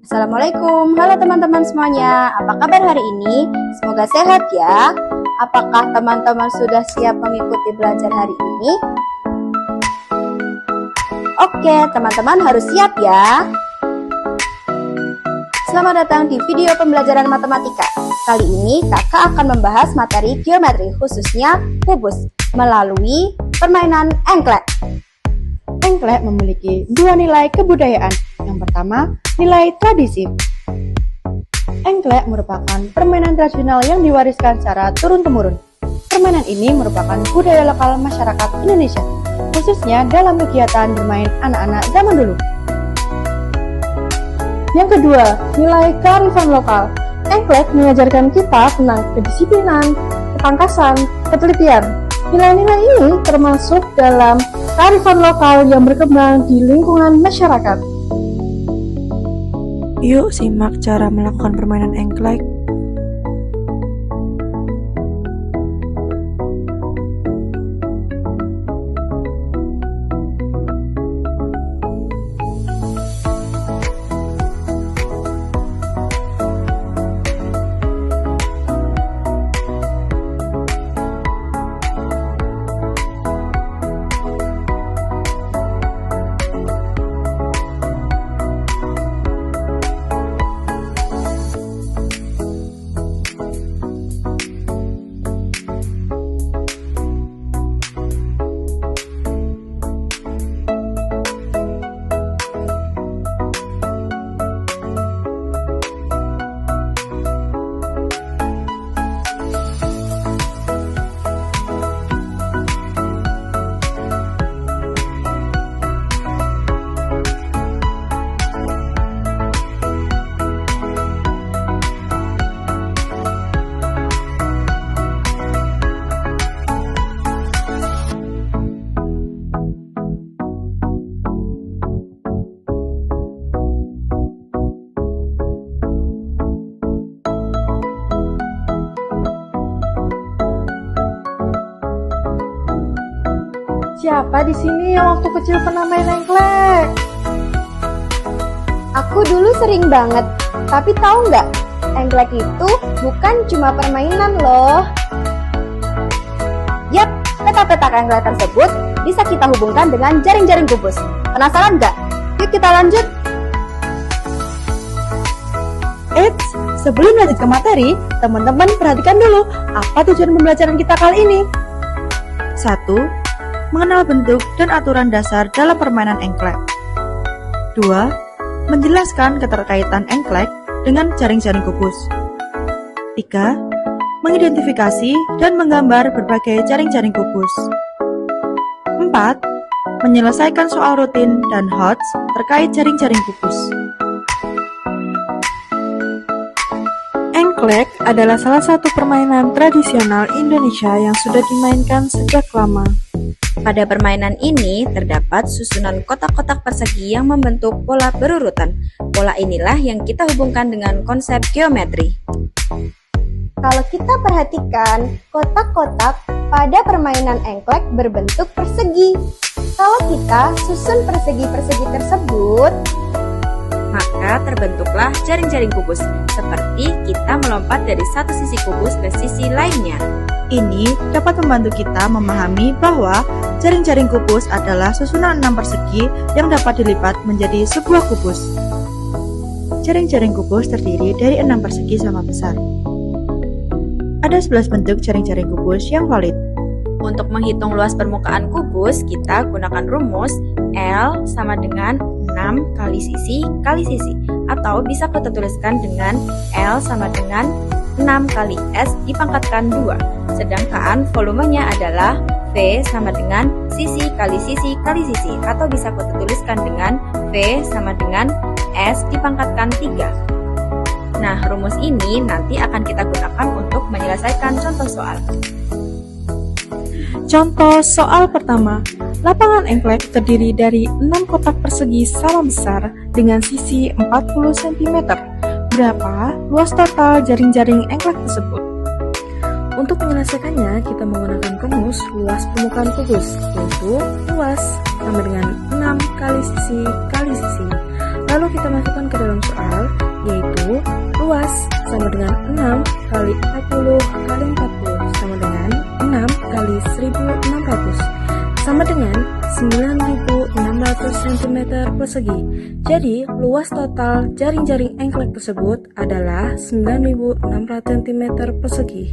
Assalamualaikum, halo teman-teman semuanya. Apa kabar hari ini? Semoga sehat ya. Apakah teman-teman sudah siap mengikuti belajar hari ini? Oke, teman-teman harus siap ya. Selamat datang di video pembelajaran matematika. Kali ini kakak akan membahas materi geometri, khususnya kubus, melalui permainan engklek. Engklek memiliki dua nilai kebudayaan. Yang pertama, nilai tradisi. Engklek merupakan permainan tradisional yang diwariskan secara turun-temurun. Permainan ini merupakan budaya lokal masyarakat Indonesia, khususnya dalam kegiatan bermain anak-anak zaman dulu. Yang kedua, nilai kearifan lokal. Engklek mengajarkan kita tentang kedisiplinan, ketangkasan, ketelitian. Nilai-nilai ini termasuk dalam kearifan lokal yang berkembang di lingkungan masyarakat. Yuk simak cara melakukan permainan engklek. Siapa di sini yang waktu kecil pernah main engklek? Aku dulu sering banget, tapi tahu nggak? Engklek itu bukan cuma permainan loh. Yap, peta-peta engklek tersebut bisa kita hubungkan dengan jaring-jaring kubus. Penasaran nggak? Yuk kita lanjut. Eits, sebelum lanjut ke materi, teman-teman perhatikan dulu apa tujuan pembelajaran kita kali ini. 1. Mengenal bentuk dan aturan dasar dalam permainan engklek. 2. Menjelaskan keterkaitan engklek dengan jaring-jaring kubus. 3. Mengidentifikasi dan menggambar berbagai jaring-jaring kubus. 4. Menyelesaikan soal rutin dan HOTS terkait jaring-jaring kubus. Engklek adalah salah satu permainan tradisional Indonesia yang sudah dimainkan sejak lama. Pada permainan ini terdapat susunan kotak-kotak persegi yang membentuk pola berurutan. Pola inilah yang kita hubungkan dengan konsep geometri. Kalau kita perhatikan, kotak-kotak pada permainan engklek berbentuk persegi. Kalau kita susun persegi-persegi tersebut, maka terbentuklah jaring-jaring kubus, seperti kita melompat dari satu sisi kubus ke sisi lainnya. Ini dapat membantu kita memahami bahwa jaring-jaring kubus adalah susunan 6 persegi yang dapat dilipat menjadi sebuah kubus. Jaring-jaring kubus terdiri dari 6 persegi sama besar. Ada 11 bentuk jaring-jaring kubus yang valid. Untuk menghitung luas permukaan kubus, kita gunakan rumus L sama dengan 6 kali sisi kali sisi, atau bisa kita tuliskan dengan L sama dengan 6 kali S dipangkatkan 2. Sedangkan volumenya adalah V sama dengan sisi kali sisi kali sisi, atau bisa kita tuliskan dengan V sama dengan S dipangkatkan 3. Nah, rumus ini nanti akan kita gunakan untuk menyelesaikan contoh soal. Contoh soal pertama. Lapangan engklek terdiri dari 6 kotak persegi sama besar dengan sisi 40 cm. Berapa luas total jaring-jaring engklek tersebut? Untuk menyelesaikannya, kita menggunakan rumus luas permukaan kubus, yaitu luas sama dengan 6 kali sisi. Lalu kita masukkan ke dalam soal, yaitu luas sama dengan 6 kali 40 kali 40 sama dengan 6 kali 1600 sama dengan 9600 cm persegi. Jadi, luas total jaring-jaring engklek tersebut adalah 9600 cm persegi.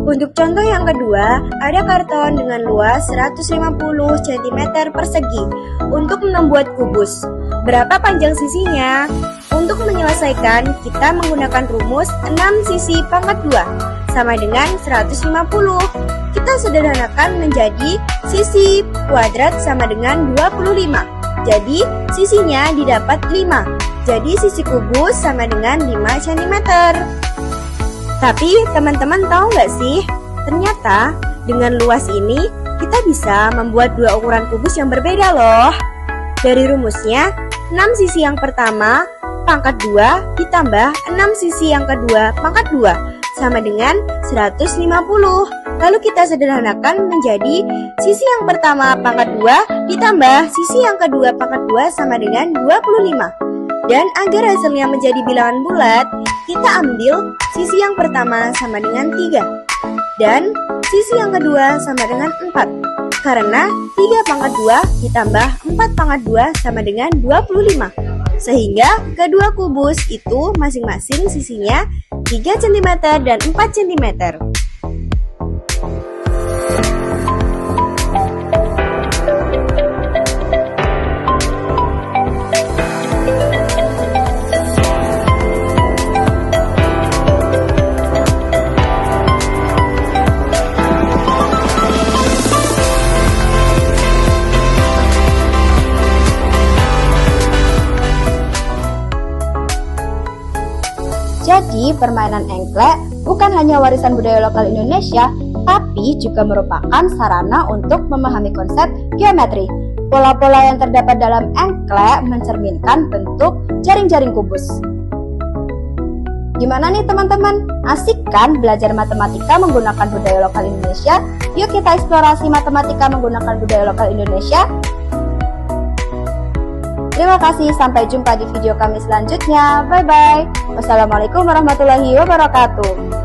Untuk contoh yang kedua, ada karton dengan luas 150 cm persegi untuk membuat kubus. Berapa panjang sisinya? Untuk menyelesaikan, kita menggunakan rumus 6 sisi pangkat 2 sama dengan 150. Kita sederhanakan menjadi sisi kuadrat sama dengan 25. Jadi, sisinya didapat 5. Jadi, sisi kubus sama dengan 5 cm. Tapi teman-teman tahu nggak sih, ternyata dengan luas ini kita bisa membuat dua ukuran kubus yang berbeda loh. Dari rumusnya, 6 sisi yang pertama pangkat 2 ditambah 6 sisi yang kedua pangkat 2 sama dengan 150. Lalu kita sederhanakan menjadi sisi yang pertama pangkat 2 ditambah sisi yang kedua pangkat 2 sama dengan 25. Dan agar hasilnya menjadi bilangan bulat, kita ambil sisi yang pertama sama dengan 3 dan sisi yang kedua sama dengan 4. Karena 3 pangkat 2 ditambah 4 pangkat 2 sama dengan 25. Sehingga kedua kubus itu masing-masing sisinya 3 cm dan 4 cm. Jadi, permainan engklek bukan hanya warisan budaya lokal Indonesia, tapi juga merupakan sarana untuk memahami konsep geometri. Pola-pola yang terdapat dalam engklek mencerminkan bentuk jaring-jaring kubus. Gimana nih teman-teman? Asik kan belajar matematika menggunakan budaya lokal Indonesia? Yuk kita eksplorasi matematika menggunakan budaya lokal Indonesia. Terima kasih, sampai jumpa di video kami selanjutnya. Bye-bye. Wassalamualaikum warahmatullahi wabarakatuh.